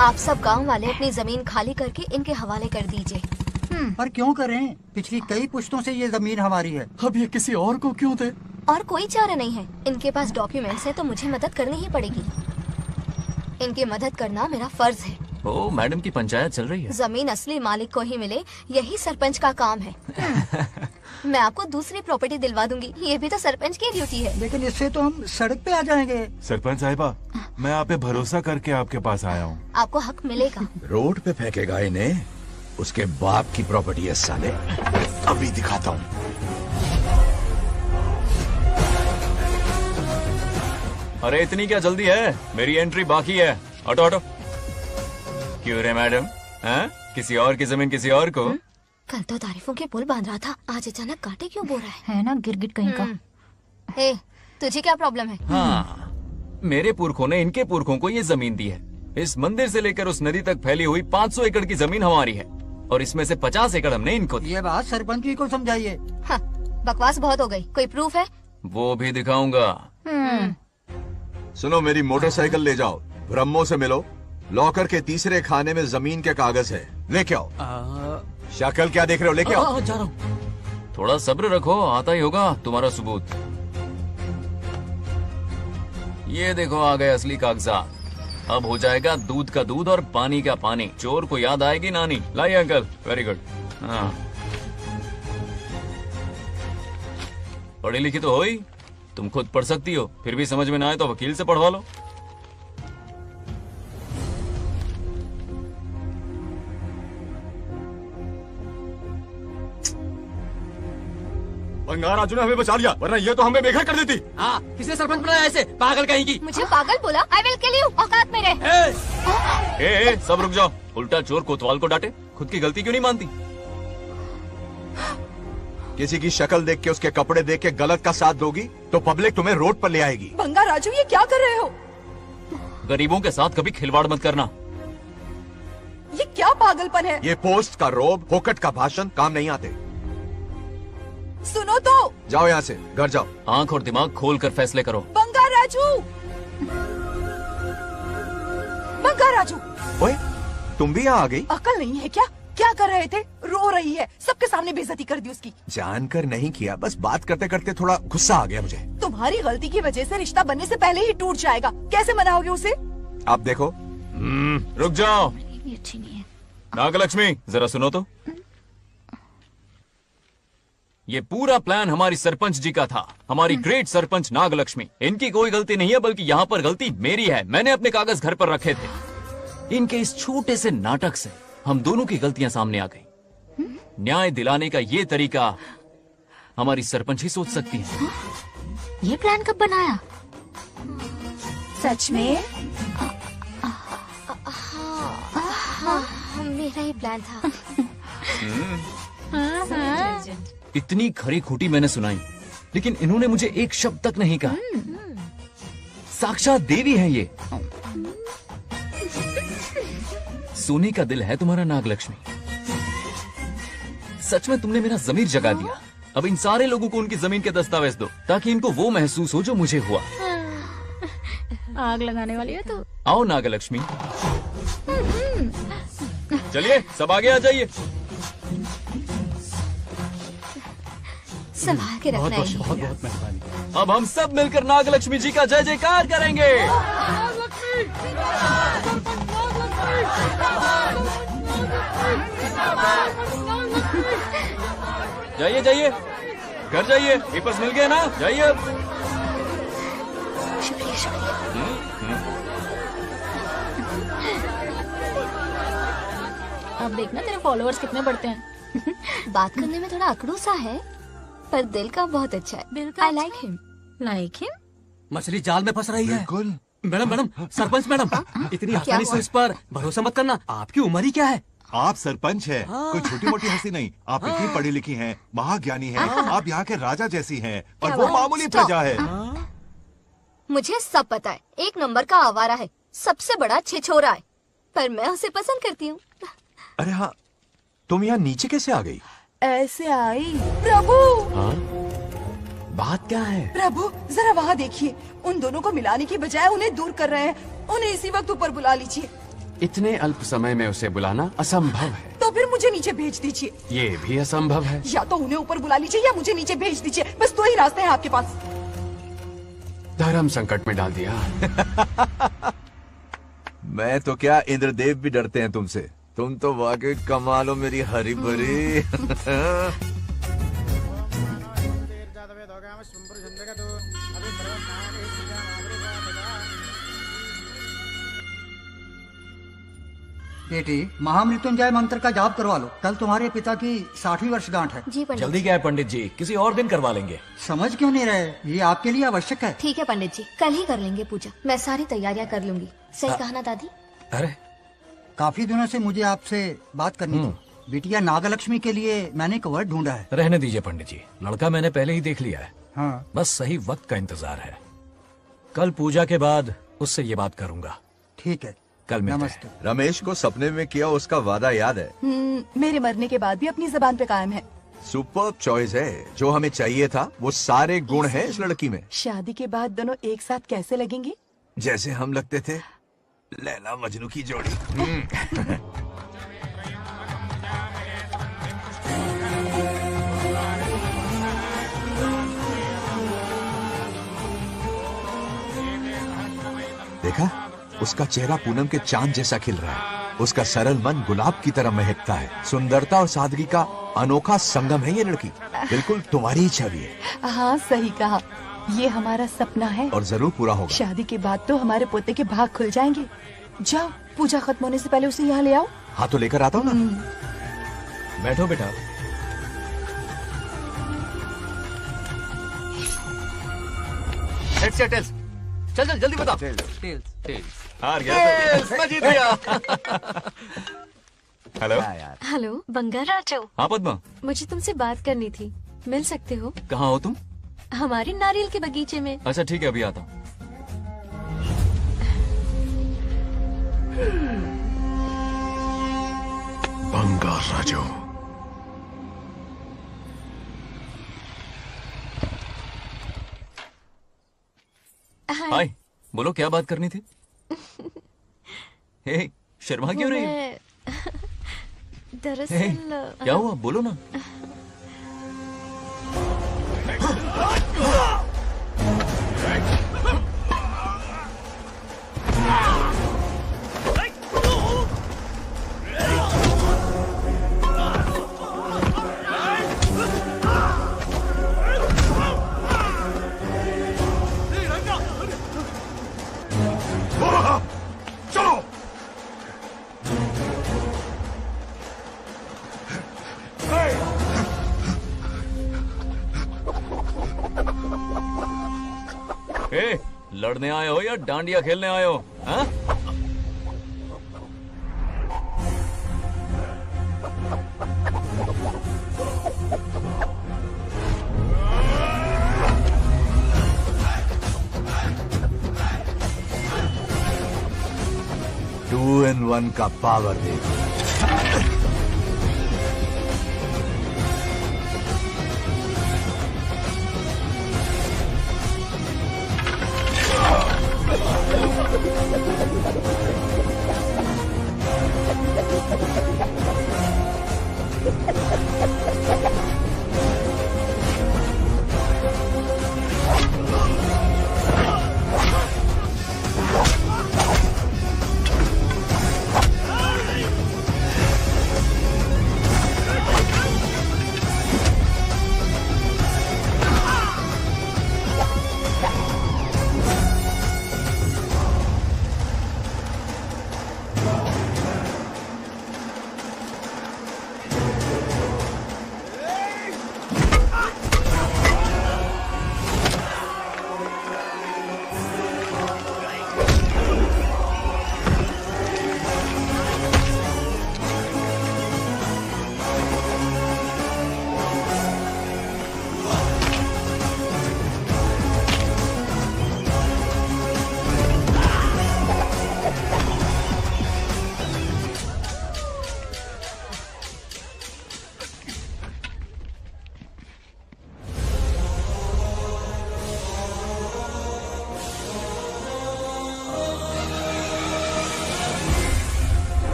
आप सब गांव वाले अपनी जमीन खाली करके इनके हवाले कर दीजिए। पर क्यों करें? पिछली कई पुश्तों से ये जमीन हमारी है। अब ये किसी और को क्यों दे? और कोई चारा नहीं है। इनके पास डॉक्यूमेंट्स है तो मुझे मदद करनी ही पड़ेगी। इनकी मदद करना मेरा फर्ज है। ओ, मैडम की पंचायत चल रही है। जमीन असली मालिक को ही मिले, यही सरपंच का काम है। मैं आपको दूसरी प्रॉपर्टी दिलवा दूंगी, ये भी तो सरपंच की ड्यूटी है। लेकिन इससे तो हम सड़क पे आ जाएंगे। सरपंच साहिबा, मैं आप पे भरोसा करके आपके पास आया हूँ। आपको हक मिलेगा। रोड पे फेंकेगा इन्हें, उसके बाप की प्रॉपर्टी है साले। अभी दिखाता हूँ। अरे इतनी क्या जल्दी है? मेरी एंट्री बाकी है। हटो हटो। क्यों रे मैडम? हैं? किसी और की जमीन किसी और को? कल तो तारीफों के पुल बांध रहा था, आज अचानक कांटे क्यों बो रहा है ना गिरगिट कहीं का। हे, तुझे क्या प्रॉब्लम है? हाँ, मेरे पुरखों ने इनके पुरखों को ये जमीन दी है। इस मंदिर से लेकर उस नदी तक फैली हुई 500 एकड़ की जमीन हमारी है और इसमें से 50 एकड़ हमने इनको दी। ये बात सरपंच जी को समझाइए। हाँ, बकवास बहुत हो गई। कोई प्रूफ है? वो भी दिखाऊंगा। सुनो, मेरी मोटरसाइकिल ले जाओ, ब्रह्मो से मिलो, लॉकर के तीसरे खाने में जमीन के कागज है, लेके आओ। शक्ल क्या देख रहे हो, लेके आओ। जा रहा हूँ। थोड़ा सब्र रखो, आता ही होगा तुम्हारा सबूत। ये देखो आ गए असली कागजात। अब हो जाएगा दूध का दूध और पानी का पानी। चोर को याद आएगी नानी। लाइए अंकल, वेरी गुड। हाँ, पढ़ी लिखी तो हो ही, तुम खुद पढ़ सकती हो। फिर भी समझ में ना आए तो वकील से पढ़वा लो। बंगाराजू ने हमें बचा लिया, वरना ये तो हमें बेघर कर देती। हाँ, किसने सरपंच बनाया ऐसे पागल कहीं की? मुझे पागल बोला? I will kill you. औकात में रह। ए, सब रुक जाओ। उल्टा चोर कोतवाल को डांटे, खुद की गलती क्यों नहीं मानती? किसी की शक्ल देख के, उसके कपड़े देख के गलत का साथ दोगी तो पब्लिक तुम्हें रोड पर ले आएगी। बंगाराजू, ये क्या कर रहे हो? गरीबों के साथ कभी खिलवाड़ मत करना। ये क्या पागलपन है? ये पोस्ट का रोब, फोकट का भाषण काम नहीं आते। सुनो तो। जाओ यहाँ से, घर जाओ। आंख और दिमाग खोल कर फैसले करो। बंगाराजू, बंगाराजू, ओए, तुम भी यहाँ आ गई? अकल नहीं है क्या? क्या कर रहे थे? रो रही है, सबके सामने बेइज्जती कर दी उसकी। जानकर नहीं किया, बस बात करते करते थोड़ा गुस्सा आ गया मुझे। तुम्हारी गलती की वजह से रिश्ता बनने से पहले ही टूट जाएगा। कैसे मनाओगे उसे? आप देखो। रुक जाओ। भी अच्छी नहीं है। नागलक्ष्मी, जरा सुनो तो। ये पूरा प्लान हमारी सरपंच जी का था, हमारी ग्रेट सरपंच नागलक्ष्मी। इनकी कोई गलती नहीं है, बल्कि यहाँ पर गलती मेरी है। मैंने अपने कागज घर पर रखे थे। इनके इस छोटे से नाटक से हम दोनों की गलतियां सामने आ गई। न्याय दिलाने का ये तरीका हमारी सरपंच ही सोच सकती है। ये प्लान कब बनाया? सच में? हाँ, मेरा ही प्लान था। इतनी खरी खोटी मैंने सुनाई, लेकिन इन्होंने मुझे एक शब्द तक नहीं कहा। साक्षात देवी है ये। सोने का दिल है तुम्हारा नागलक्ष्मी। सच में तुमने मेरा जमीर जगा दिया। अब इन सारे लोगों को उनकी जमीन के दस्तावेज दो, ताकि इनको वो महसूस हो जो मुझे हुआ। आग लगाने वाली है तो। आओ नागलक्ष्मी, चलिए सब आगे आ जाइए। संभाल के रखना है। बहुत बहुत मेहरबानी। अब हम सब मिलकर नागलक्ष्मी जी का जय जयकार करेंगे। जाइए जाइए, घर जाइए। पेपर्स मिल गए ना? जाइए अब। शुक्रिया शुक्रिया। अब देखना तेरे फॉलोअर्स कितने बढ़ते हैं। बात करने में थोड़ा अकड़ू सा है, पर दिल का बहुत अच्छा है। I like him. Like him? मछली जाल में फंस रही है। बिल्कुल। मैडम मैडम, सरपंच मैडम, इतनी आसानी से इस पर भरोसा मत करना। आपकी उम्र ही क्या है? आप सरपंच है, कोई छोटी मोटी हंसी नहीं। आप इतनी पढ़ी लिखी हैं, महाज्ञानी हैं, आप यहाँ के राजा जैसी हैं, और वो मामूली प्रजा है। मुझे सब पता है, एक नंबर का आवारा है, सबसे बड़ा छिछोरा है, पर मैं उसे पसंद करती हूँ। अरे हाँ, तुम यहाँ नीचे कैसे आ गई? ऐसे आई। प्रभु, बात क्या है? प्रभु जरा वहाँ देखिए, उन दोनों को मिलाने की बजाय उन्हें दूर कर रहे हैं। उन्हें इसी वक्त ऊपर बुला लीजिए। इतने अल्प समय में उसे बुलाना असंभव है। तो फिर मुझे नीचे भेज दीजिए। ये भी असंभव है। या तो उन्हें ऊपर बुला लीजिए या मुझे नीचे भेज दीजिए, बस दो ही रास्ते हैं आपके पास। धर्म संकट में डाल दिया। मैं तो क्या, इंद्रदेव भी डरते हैं तुमसे। तुम तो वाकई कमाल हो मेरी हरी भरी। बेटी, महामृत्युंजय मंत्र का जाप करवा लो। कल तुम्हारे पिता की 60वीं वर्षगांठ है। जी पंडित जल्दी क्या है पंडित जी, किसी और दिन करवा लेंगे। समझ क्यों नहीं रहे? ये आपके लिए आवश्यक है। ठीक है पंडित जी, कल ही कर लेंगे पूजा। मैं सारी तैयारियां कर लूंगी। सही कहा ना दादी? अरे काफी दिनों से मुझे आपसे बात करनी थी। बिटिया नागलक्ष्मी के लिए मैंने एक वर ढूंढा है। रहने दीजिए पंडित जी, लड़का मैंने पहले ही देख लिया है। हाँ, बस सही वक्त का इंतजार है। कल पूजा के बाद उससे ये बात करूंगा। ठीक है, कल मिलते हैं। नमस्ते। रमेश को सपने में किया उसका वादा याद है? मेरे मरने के बाद भी अपनी जबान पे कायम है। सुपर चॉइस है। जो हमें चाहिए था वो सारे गुण हैं इस लड़की में। शादी के बाद दोनों एक साथ कैसे लगेंगे? जैसे हम लगते थे लैला मजनू की जोड़ी। देखा, उसका चेहरा पूनम के चांद जैसा खिल रहा है। उसका सरल मन गुलाब की तरह महकता है। सुंदरता और सादगी का अनोखा संगम है ये लड़की। बिल्कुल तुम्हारी ही छवि है। हाँ सही कहा, ये हमारा सपना है और जरूर पूरा होगा। शादी के बाद तो हमारे पोते के भाग खुल जाएंगे। जाओ, पूजा खत्म होने से पहले उसे यहाँ ले आओ। हाँ तो लेकर आता हूँ ना। बैठो बेटा। हेड्स या टेल्स? चल चल जल्दी बता। हार गया तो। मैं जीत गया। हेलो। हेलो बंगाराजो, हाँ पद्मा, मुझे तुमसे बात करनी थी, मिल सकते हो? कहाँ हो तुम? हमारे नारियल के बगीचे में। अच्छा ठीक है, अभी आता हूँ। बंगाराजो। हाय, बोलो क्या बात करनी थी? हे, शर्मा क्यों रही हो? हे, दरअसल क्या हुआ, बोलो ना। लड़ने आए हो या डांडिया खेलने आए हो? हाँ? टू इन वन का पावर देखो।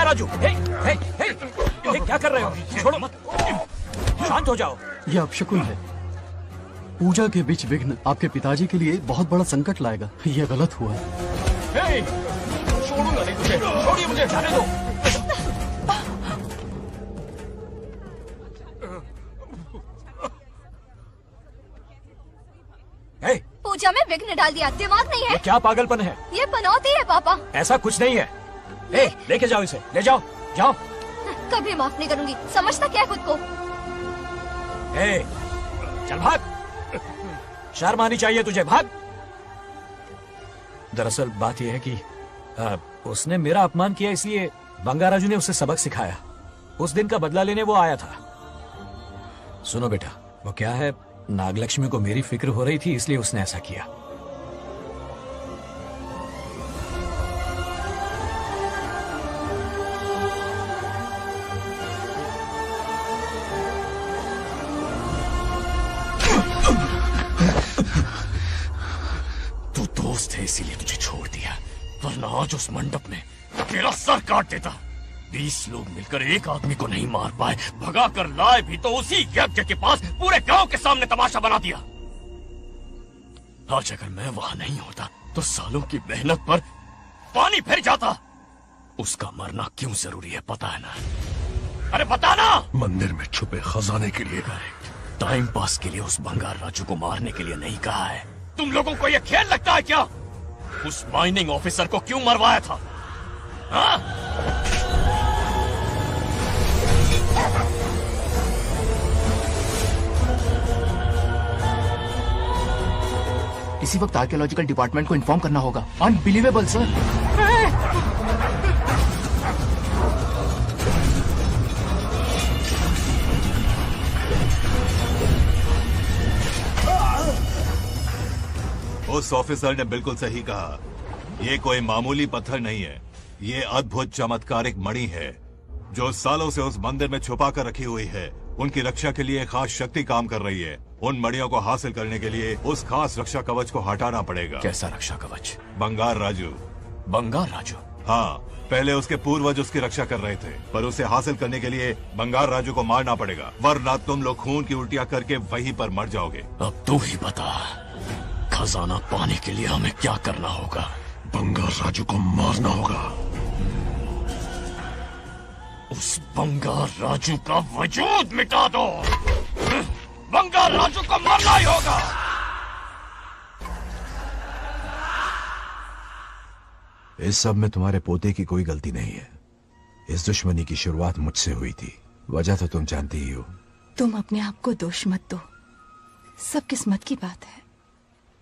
राजू, हे, क्या कर रहे हो? छोड़ो मत, शांत हो जाओ। यह अपशकुन है। पूजा के बीच विघ्न आपके पिताजी के लिए बहुत बड़ा संकट लाएगा। यह गलत हुआ। हे, छोड़ूंगा नहीं तुझे, छोड़िए मुझे, जाने दो। पूजा में विघ्न डाल दिया, दिमाग नहीं है? ये क्या पागलपन है? ये पनौती है पापा। ऐसा कुछ नहीं है। लेके जाओ इसे, ले जाओ, जाओ। कभी माफ नहीं करूंगी, समझता क्या है खुद को? चल भाग, शर्म आनी चाहिए तुझे, भाग। दरअसल बात यह है कि उसने मेरा अपमान किया, इसलिए बंगाराजू ने उसे सबक सिखाया। उस दिन का बदला लेने वो आया था। सुनो बेटा, वो क्या है, नागलक्ष्मी को मेरी फिक्र हो रही थी, इसलिए उसने ऐसा किया। तू दोस्त है इसीलिए तुझे छोड़ दिया, वरना आज उस मंडप में तेरा सर काट देता। 20 लोग मिलकर एक आदमी को नहीं मार पाए, भगा कर लाए भी तो उसी यज्ञ के पास पूरे गांव के सामने तमाशा बना दिया। आज अगर मैं वहां नहीं होता तो सालों की मेहनत पर पानी फिर जाता। उसका मरना क्यों जरूरी है पता है ना? अरे बता ना। मंदिर में छुपे खजाने के लिए। टाइम पास के लिए उस बंगार राजू को मारने के लिए नहीं कहा है। तुम लोगों को यह खेल लगता है क्या? उस माइनिंग ऑफिसर को क्यों मरवाया था? हाँ? इसी वक्त आर्कियोलॉजिकल डिपार्टमेंट को इन्फॉर्म करना होगा। Unbelievable sir. उस ऑफिसर ने बिल्कुल सही कहा। ये कोई मामूली पत्थर नहीं है, ये अद्भुत चमत्कारिक मणि है जो सालों से उस मंदिर में छुपा कर रखी हुई है। उनकी रक्षा के लिए खास शक्ति काम कर रही है। उन मणियों को हासिल करने के लिए उस खास रक्षा कवच को हटाना पड़ेगा। कैसा रक्षा कवच? बंगार राजू। बंगार राजू? हाँ, पहले उसके पूर्वज उसकी रक्षा कर रहे थे, पर उसे हासिल करने के लिए बंगार राजू को मारना पड़ेगा, वरना तुम लोग खून की उल्टियां करके वहीं पर मर जाओगे। अब तू ही बता, खजाना पाने के लिए हमें क्या करना होगा? बंगार राजू को मारना होगा। उस बंगार राजू का वजूद मिटा दो। बंगार राजू को मारना ही होगा। इस सब में तुम्हारे पोते की कोई गलती नहीं है। इस दुश्मनी की शुरुआत मुझसे हुई थी, वजह तो तुम जानती ही हो। तुम अपने आप को दोष मत दो, सब किस्मत की बात है।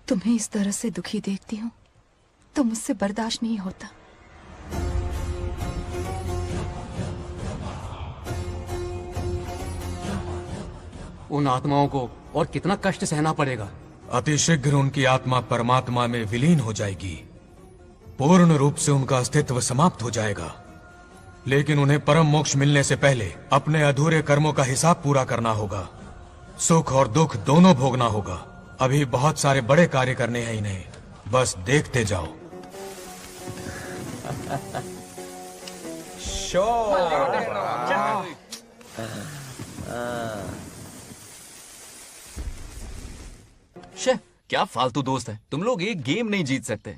तुम्हें इस तरह से दुखी देखती हूँ तो मुझसे बर्दाश्त नहीं होता। उन आत्माओं को और कितना कष्ट सहना पड़ेगा। अतिशीघ्र उनकी आत्मा परमात्मा में विलीन हो जाएगी, पूर्ण रूप से उनका अस्तित्व समाप्त हो जाएगा। लेकिन उन्हें परम मोक्ष मिलने से पहले अपने अधूरे कर्मों का हिसाब पूरा करना होगा। सुख और दुख दोनों भोगना होगा। अभी बहुत सारे बड़े कार्य करने हैं इन्हें, बस देखते जाओ। क्या फालतू दोस्त है तुम लोग, एक गेम नहीं जीत सकते।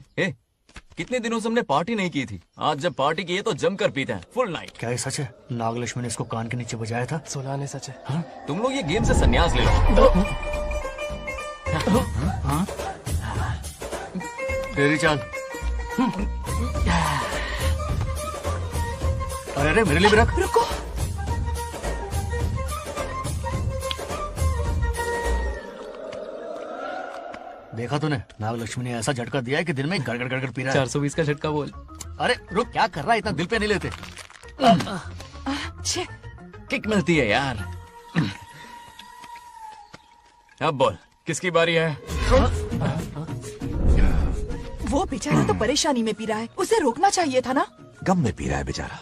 कितने दिनों से हमने पार्टी नहीं की थी, आज जब पार्टी की है तो जमकर पीते हैं, फुल नाइट। क्या ये सच है? नागलक्ष्मी ने इसको कान के नीचे बजाया था। सुना नहीं सच है। हाँ? तुम लोग ये गेम से संन्यास ले लो। हाँ? तेरी चाल। अरे मेरे लिए भी रख। रुको, देखा तूने, नागलक्ष्मी ने ऐसा झटका दिया है कि दिन में गड़गड़ गड़गड़ पी रहा है। 420 का झटका बोल। अरे रुक, क्या कर रहा है? इतना दिल पे नहीं लेते। किक मिलती है यार। अब बोल, किसकी बारी है? वो बेचारा तो परेशानी में पी रहा है, उसे रोकना चाहिए था ना। गम में पी रहा है बेचारा।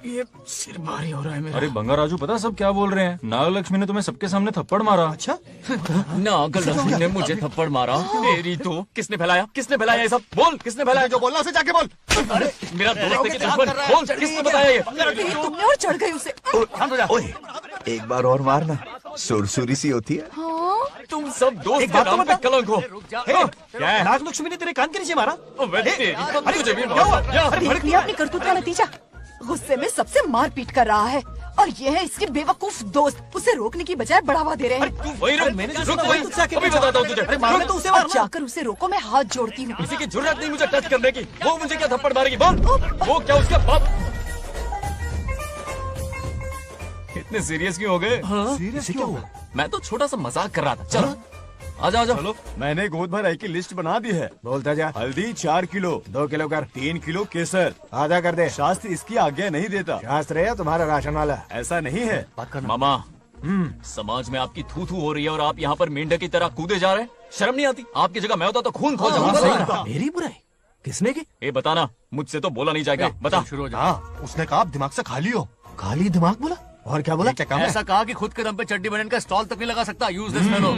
ये सिर भारी हो रहा है मेरा। अरे बंगा राजू, पता सब क्या बोल रहे हैं? नागलक्ष्मी ने तुम्हें सबके सामने थप्पड़ मारा। अच्छा? नागलक्ष्मी ने मुझे थप्पड़ मारा? तेरी तो किसने फैलाया? किसने फैलाया ये सब? बोल, किसने फैलाया? जो बोलना उसे जाके बोल। अरे मेरा दोस्त है कि दुश्मन? बोल, किसने बताया ये? तुमने और चढ़ गई उसे। ओए, एक बार और मारना, सुरसुरी सी होती है। तुम सब दोस्त के नाम पे कलंक हो। क्या है? नागलक्ष्मी ने तेरे कान के नीचे मारा। तुझे भी देख लिया अपनी करतूत का नतीजा। गुस्से में सबसे मारपीट कर रहा है और ये है इसके बेवकूफ दोस्त। उसे रोकने की बजाय बढ़ावा दे रहे हैं। वही रुक, रुक वही, अभी बताता हूँ तुझे। रुक, तो उसे और जाकर उसे रोको, मैं हाथ जोड़ती हूँ। किसी की जरूरत नहीं मुझे टच करने की। वो मुझे क्या थप्पड़ मारेगी? बोल, वो क्या उसका बाप? इतने सीरियस क्यों हो गए? सीरियस क्यों हुआ? मैं तो छोटा सा मजाक कर रहा था। चलो आजा आजा। चलो, मैंने गोद भराई की लिस्ट बना दी है। बोलता जा। हल्दी 4 किलो, 2 किलो कर, 3 किलो केसर, आधा कर दे। शास्त्र इसकी आज्ञा नहीं देता। शास्त्र है तुम्हारा राशन वाला, ऐसा नहीं है। मामा, समाज में आपकी थू थू हो रही है और आप यहाँ पर मेंढक की तरह कूदे जा रहे हैं। शर्म नहीं आती? आपकी जगह मैं होता तो खून खोल जाता। मेरी बुराई किसने की? ये बताना, मुझसे तो बोला नहीं जाएगा। बता। शुरू हो जा। उसने कहा आप दिमाग से खाली हो। खाली दिमाग बोला? और क्या बोला? ऐसा कहा कि खुद के दम पे चड्डी बनने का स्टॉल तक नहीं लगा सकता। Use this fellow.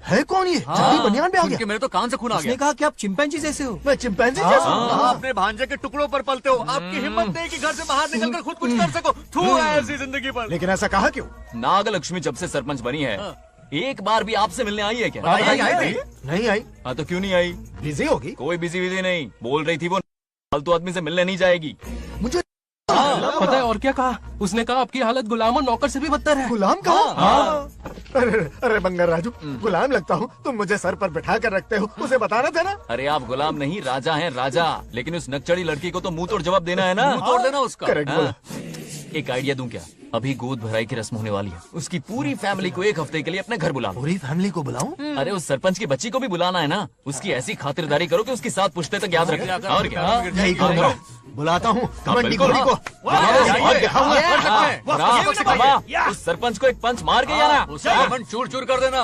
है कौन ये? चड्डी बनियान पे आ गया। मेरे तो कान से खून आ गया। उसने कहा कि आप चिंपैंजी जैसे हो। मैं चिंपैंजी जैसा हूँ? आप अपने भांजे के टुकड़ों पर पलते हो। आपकी हिम्मत नहीं कि घर से बाहर निकलकर खुद कुछ कर सको। थू है ऐसी जिंदगी पर। लेकिन ऐसा कहा क्यों? नागलक्ष्मी जब से सरपंच बनी है, एक बार भी आपसे मिलने आई है क्या? नहीं आई। हाँ तो क्यों नहीं आई? बिजी होगी। कोई बिजी विजी नहीं। बोल रही थी वो फालतू आदमी से मिलने नहीं जाएगी। मुझे पता है और क्या कहा? उसने कहा आपकी हालत गुलाम और नौकर से भी बदतर है। गुलाम कहा? अरे बंगर राजू, गुलाम लगता हूँ? तुम मुझे सर पर बिठा कर रखते हो, उसे बताना था ना। अरे आप गुलाम नहीं, राजा हैं राजा। लेकिन उस नकचड़ी लड़की को तो मुंह तोड़ जवाब देना है ना। मुंह तोड़ देना उसका। करेक्ट बोला। एक आइडिया दूं क्या? अभी गोद भराई की रस्म होने वाली है। उसकी पूरी फैमिली को एक हफ्ते के लिए अपने घर बुला लो। पूरी फैमिली को बुलाऊं? अरे उस सरपंच की बच्ची को भी बुलाना है ना। उसकी ऐसी खातिरदारी करो कि उसकी 7 पुश्ते तक याद रखे। और क्या? यही करूंगा। बुलाता हूँ कमंडी घोड़ी को। उस सरपंच को एक पंच मार के आना। चूर चूर कर देना।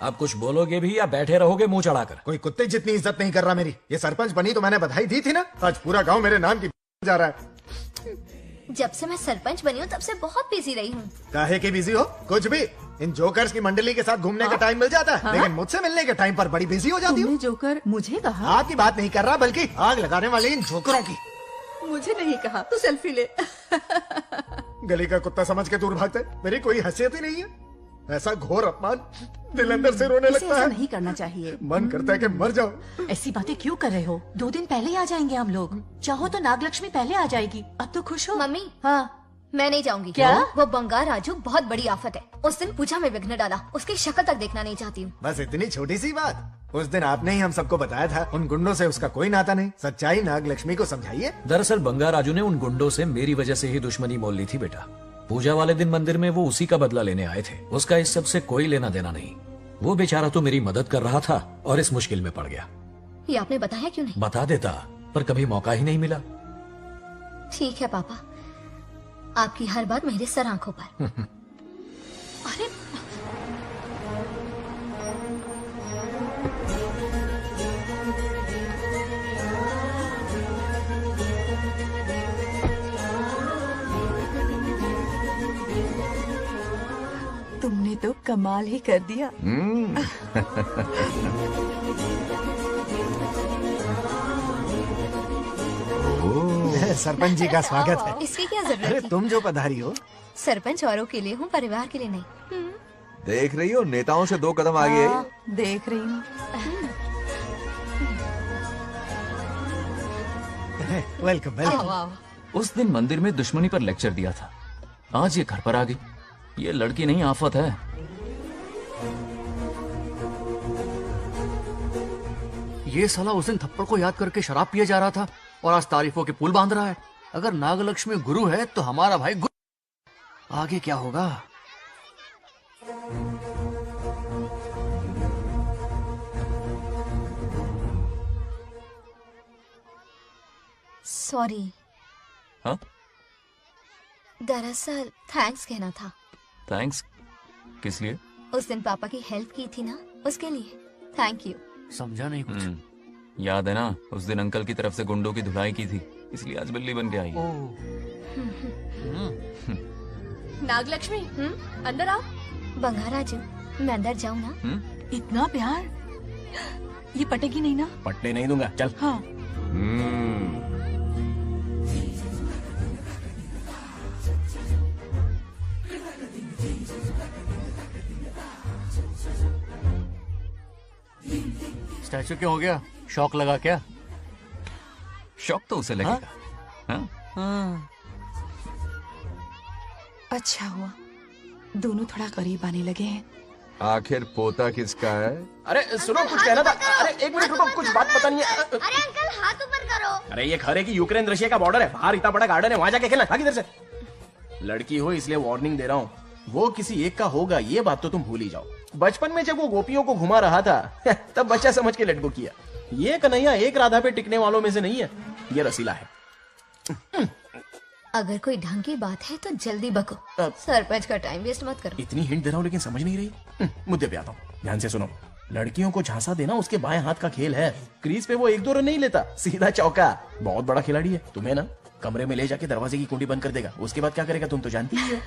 आप कुछ बोलोगे भी या बैठे रहोगे मुंह चढ़ाकर? कोई कुत्ते जितनी इज्जत नहीं कर रहा मेरी। ये सरपंच बनी तो मैंने बधाई दी थी ना। आज पूरा गांव मेरे नाम की जा रहा है। जब से मैं सरपंच बनी हूँ तब से बहुत बिजी रही हूँ। काहे की बिजी हो? कुछ भी। इन जोकर्स की मंडली के साथ घूमने का टाइम मिल जाता है, लेकिन मुझसे मिलने के टाइम पर बड़ी बिजी हो जाती हूँ। जोकर मुझे कहा? आपकी बात नहीं कर रहा, बल्कि आग लगाने वाले इन जोकरों की। मुझे नहीं कहा। तू सेल्फी ले। गली का कुत्ता समझ के दूर भागता है। मेरी कोई हैसियत ही नहीं है। ऐसा घोर अपमान, दिल अंदर से रोने लगता है। नहीं करना चाहिए। मन करता है कि मर जाओ। ऐसी बातें क्यों कर रहे हो? 2 दिन पहले ही आ जाएंगे हम लोग। चाहो तो नागलक्ष्मी पहले आ जाएगी। अब तो खुश हो? मम्मी, हाँ। मैं नहीं जाऊंगी। क्या? वो बंगार राजू बहुत बड़ी आफत है। उस दिन पूजा में विघ्न डाला। उसकी शक्ल तक देखना नहीं चाहती हूँ। बस इतनी छोटी सी बात। उस दिन आपने ही हम सबको बताया था उन गुंडों से उसका कोई नाता नहीं। सच्चाई नागलक्ष्मी को समझाइए। दरअसल बंगा राजू ने उन गुंडों से मेरी वजह से ही दुश्मनी मोल ली थी बेटा। पूजा वाले दिन मंदिर में वो उसी का बदला लेने आए थे। उसका इस सब से कोई लेना देना नहीं। वो बेचारा तो मेरी मदद कर रहा था और इस मुश्किल में पड़ गया। ये आपने बताया क्यों नहीं? बता देता, पर कभी मौका ही नहीं मिला। ठीक है पापा, आपकी हर बात मेरे सर आंखों पर। अरे तुमने तो कमाल ही कर दिया। सरपंच जी का स्वागत है। इसकी क्या जरूरत अरे थी? तुम जो पधारी हो। सरपंच औरों के लिए हूँ, परिवार के लिए नहीं। देख रही हो, नेताओं से 2 कदम आगे है। देख रही हूँ। Welcome welcome. उस दिन मंदिर में दुश्मनी पर लेक्चर दिया था। आज ये घर पर आ गई। ये लड़की नहीं, आफत है। ये साला उस दिन थप्पड़ को याद करके शराब पिए जा रहा था और आज तारीफों के पुल बांध रहा है। अगर नागलक्ष्मी गुरु है तो हमारा भाई गुरु। आगे क्या होगा? सॉरी। हाँ? दरअसल थैंक्स कहना था। थैंक्स किस लिए? उस दिन पापा की हेल्प की थी ना, उसके लिए थैंक यू। समझा नहीं कुछ। याद है ना, उस दिन अंकल की तरफ से गुंडों की धुलाई की थी, इसलिए आज बिल्ली बन के आई है। नागलक्ष्मी अंदर आओ। बंगाराजू, मैं अंदर जाऊँ ना? इतना प्यार, ये पटेगी नहीं ना? पटने नहीं दूंगा, चल। हाँ। स्टैचू क्यों हो गया? शौक लगा क्या? शौक तो उसे लगेगा। हाँ? अच्छा हुआ दोनों थोड़ा करीब आने लगे हैं। आखिर पोता किसका है? अरे सुनो, कुछ कहना था। अरे एक मिनट रुको, कुछ बात पता नहीं है। अरे अंकल, हाथ ऊपर करो। अरे ये खरे की यूक्रेन रशिया का बॉर्डर है, बाहर इतना बड़ा गार्डन है, वहां जाके खेलना। भाग इधर से। लड़की हो इसलिए वार्निंग दे रहा हूँ, वो किसी एक का होगा ये बात तो तुम भूल ही जाओ। बचपन में जब वो गोपियों को घुमा रहा था तब बच्चा समझ के लटको किया। ये कन्हैया एक राधा पे टिकने वालों में से नहीं है, ये रसीला है। अगर कोई ढंग की बात है तो जल्दी बको, सरपंच का टाइम वेस्ट मत करो। इतनी हिंट दे रहा हूँ लेकिन समझ नहीं रही। मुद्दे पे आता हूँ, ध्यान से सुनो। लड़कियों को झांसा देना उसके बाएं हाथ का खेल है। क्रीज पे वो 1-2 रन नहीं लेता, सीधा चौका। बहुत बड़ा खिलाड़ी है। तुम्हें ना कमरे में ले जाके दरवाजे की कुंडी बंद कर देगा, उसके बाद क्या करेगा तुम तो जानती ही हो।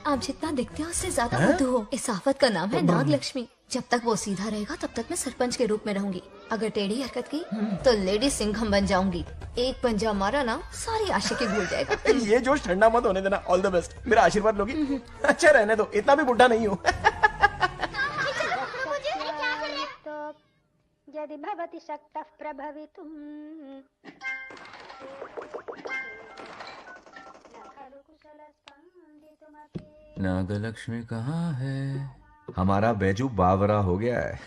आप जितना दिखते हो उससे ज्यादा बुद्धू हो। इस आफत का नाम है नागलक्ष्मी। जब तक वो सीधा रहेगा तब तक मैं सरपंच के रूप में रहूंगी। अगर टेढ़ी हरकत की तो लेडी सिंघम बन जाऊंगी। एक पंजा मारा ना, सारी आशिकी भूल जाएगा। ये जोश ठंडा मत होने देना। ऑल द बेस्ट, मेरा आशीर्वाद लोगी? अच्छा रहने दो, इतना भी बुढ़ा नहीं हूँ। यदि भवति शक्तः प्रभवितुम् नागलक्ष्मी कहाँ है? हमारा बैजू बावरा हो गया है।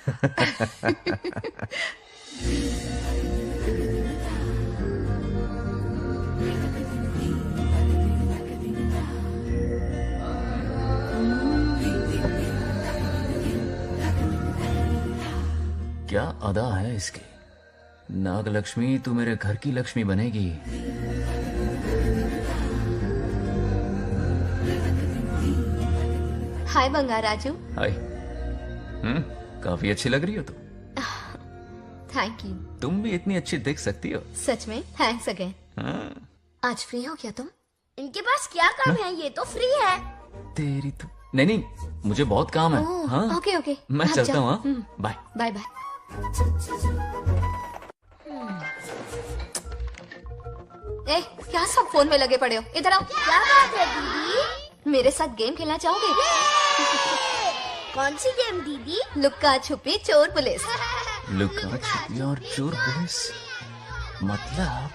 क्या अदा है इसकी। नागलक्ष्मी तू मेरे घर की लक्ष्मी बनेगी। हाय बंगाराजू। हाय। काफी अच्छी लग रही हो तुम। Thank you. तुम भी इतनी अच्छी दिख सकती हो। सच में थैंक्स अगेन। हाँ। आज फ्री हो क्या तुम? इनके पास क्या काम है, ये तो फ्री है। तेरी तो नहीं, मुझे बहुत काम है। ओह, हाँ? ओके ओके, मैं आप चलता जाओ। हूँ। हाँ? Bye bye bye. ए, क्या सब फोन में लगे पड़े हो? इधर आओ। क्या बात है दीदी? मेरे साथ गेम खेलना चाहोगे? कौन सी गेम दीदी? लुक्का छुपी चोर पुलिस। लुका छुपी और चोर पुलिस मतलब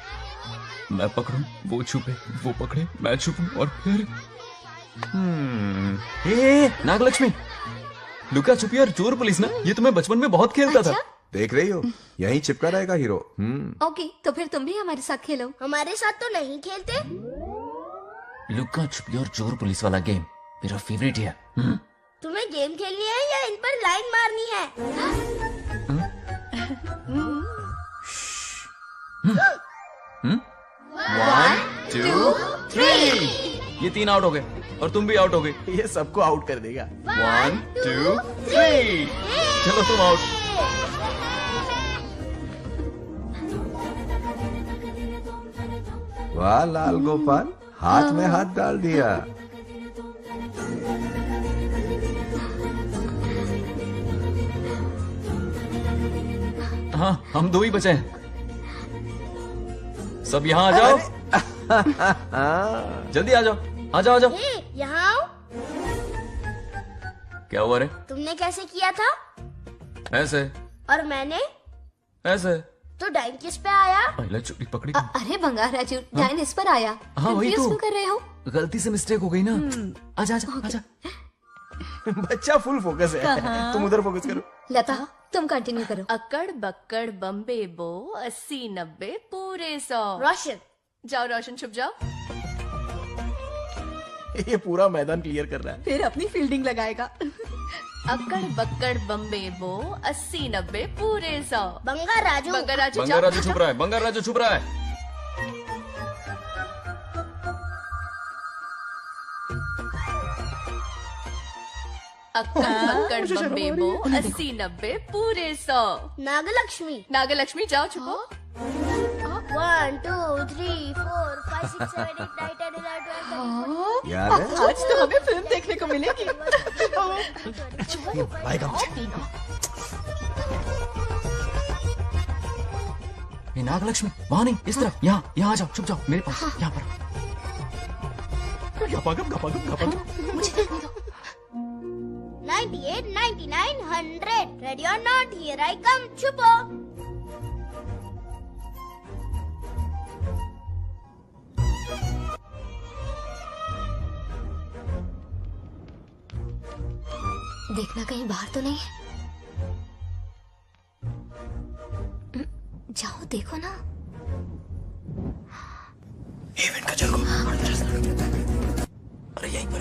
मैं पकड़ूं, वो छुपे, वो पकड़े, मैं छुपूं और फिर नागलक्ष्मी, लुका छुपी और चोर पुलिस ना, ये तो मैं बचपन में बहुत खेलता था। देख रही हो, यहीं चिपका रहेगा हीरो। ओके, तो फिर तुम भी हमारे साथ खेलो। हमारे साथ तो नहीं खेलते। लुका छुपी और चोर पुलिस वाला गेम मेरा फेवरेट है। तुम्हें गेम खेलनी है या इन पर लाइन मारनी है? 1 2 3 ये 3 आउट हो गए और तुम भी आउट हो गए। ये सबको आउट कर देगा। 1 2 3 चलो तुम आउट। वाह लाल गोपाल, हाथ में हाथ डाल दिया। हाँ, हम 2 ही बचे हैं। सब यहाँ आ जाओ। जल्दी आ जाओ, आ जाओ, आ जाओ। यहाँ आओ। क्या हुआ रे? तुमने कैसे किया था? ऐसे। और मैंने? ऐसे। तो डाइन किस पे आया? पहले चोरी पकड़ी। अरे बंगाराजू, डाइन इस पर आया। हाँ वही Confuse तो। क्यों कर रहे हो? गलती से मिस्टेक हो गई ना। आजा आजा आजा। बच्चा फुल फोकस है, तुम उधर फोकस करो। लता, तुम कंटिन्यू करो। अक्कड़ बक्कड़ बम्बे बो 80 90 पूरे 100। रोशन। जाओ रोशन, छुप जाओ। ये पूरा मैदान क्लियर कर रहा है। फिर अपनी फील्डिंग लगाएगा। अक्कड़ बक्कड़ बम्बे बो 80 90 पूरे 100। बंगाराजू। बंगाराजू बंगार राजू छुप रहा है, बंगार राजू छुप रहा है। अक्कड़ बक्कड़ बम्बे बो 80-90 पूरे 100। नागलक्ष्मी। नागलक्ष्मी जाओ छुपो। 1 2 3 4 5 6 7 8 9 10 11 12 याद है? आज तो हमें फिल्म देखने को मिलेगी। ये नागलक्ष्मी वहां नहीं, इस तरफ, यहाँ आ जाओ, छुप जाओ मेरे पास, यहाँ पर। मुझे देखने दो। 98 99 100 ready or not here I come छुपो। देखना कहीं बाहर तो नहीं है। जाओ देखो ना। इवेंट का चल को। अरे यहीं पर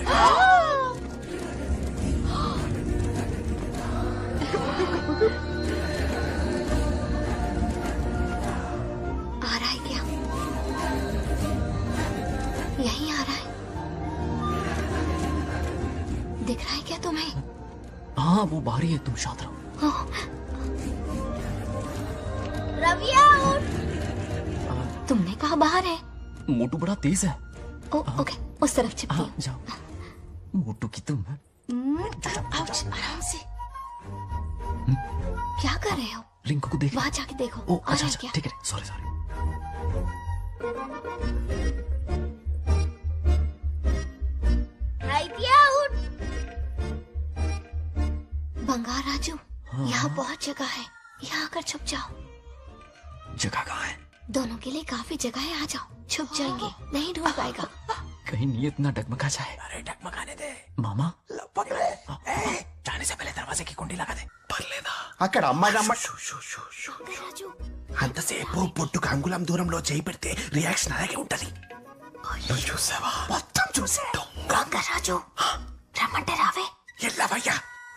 आ रहा है क्या? यहीं आ रहा है। दिख रहा है क्या तुम्हें? हाँ वो बाहर ही है, तुम शांत रहो। रवि आउट। तुमने कहा बाहर है? मोटू बड़ा तेज है। ओके उस तरफ चिपकी। जाओ मोटू की तुम। आउच, आराम से। क्या कर रहे हो? रिंकू को देख। वहां जाके देखो। ओ आ रहा अच्छा है अच्छा क्या? ठीक है, सॉरी सॉरी। आउट। बंगार राजू, यहाँ बहुत जगह है, यहाँ आकर छुप जाओ। जगह कहाँ है? दोनों के लिए काफी जगह है, आ जाओ। छुप जाएंगे, नहीं ढूंढ पाएगा। कहीं नीयत ना डगमगा जाए। अरे डगमगाने दे मामा। पकड़ ले। जाने से पहले दरवाजे की कुंडी लगा दे। पढ़ लेना। అక్కడ అమ్మాయి రమ్మ రాజు అంతసేపు పొట్టుకు అంగుళం దూరంలో చేయి పెడితే రియాక్షన్ అలాగే ఉంటది. నువ్వు చూసావా? మొత్తం చూసా. రాజు రమ్మంటే రావే. ఎల్లవయ్యా,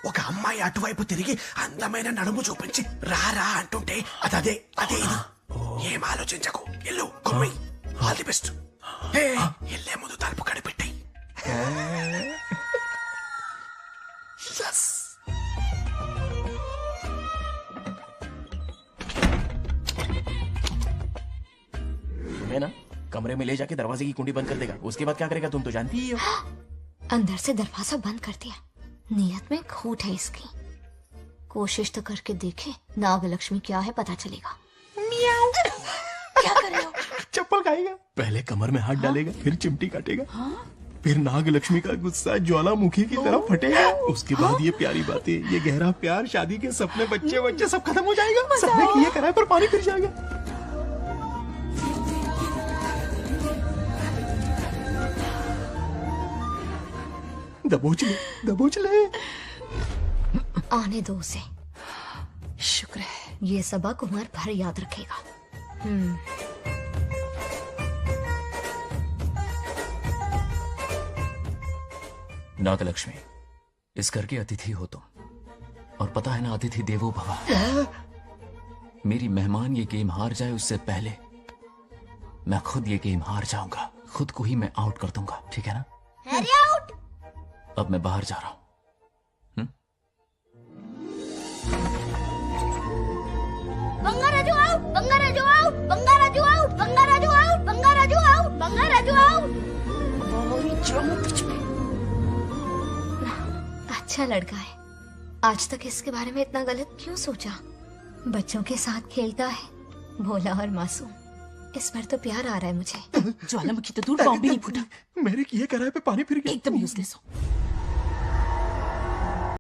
ఒక అమ్మాయి అటువైపు తిరిగి అందమైన నడుము చూపించి రారా అంటుంటే అదే అదే ఇది. ఏం ఆలోచించకు, ఎల్లు కొమ్మి. All the best. ఎల్లే ముందు తలుపు కడిపెట్టి. तुम्हें ना कमरे में ले जाके दरवाजे की कुंडी बंद कर देगा, उसके बाद क्या करेगा तुम तो जानती ही हो। अंदर से दरवाजा बंद कर दिया। नियत में खोट है इसकी। कोशिश तो करके देखे, नागलक्ष्मी क्या है पता चलेगा। क्या कर रहे हो? चप्पल खाएगा। पहले कमर में हाथ डालेगा, फिर चिमटी काटेगा, फिर नागलक्ष्मी का गुस्सा ज्वालामुखी की तरह फटेगा। उसके बाद ये प्यारी बातें, ये गहरा प्यार, शादी के सपने, बच्चे बच्चे सब खत्म हो जाएगा। सबने किए कराए पर पानी फिर जाएगा। दबोच ले, दबोच ले। आने दो उसे। शुक्र है, ये सबक उम्र भर याद रखेगा। नागलक्ष्मी, इस घर की अतिथि हो तुम, और पता है ना, अतिथि देवो भव। मेरी मेहमान ये गेम हार जाए उससे पहले मैं खुद ये गेम हार जाऊंगा। खुद को ही मैं आउट कर दूंगा, ठीक है ना? Harry out. अब मैं बाहर जा रहा हूं। Bangarraju out, Bangarraju out, Bangarraju out, Bangarraju out, Bangarraju out, Bangarraju out. अच्छा लड़का है। आज तक इसके बारे में इतना गलत क्यों सोचा? बच्चों के साथ खेलता है, भोला और मासूम। इस पर तो प्यार आ रहा है मुझे। ज्वालामुखी तो दूर, बॉम्ब भी नहीं फूटा। मेरे किए कराए पे पानी फिर गया। एकदम यूजलेस हो।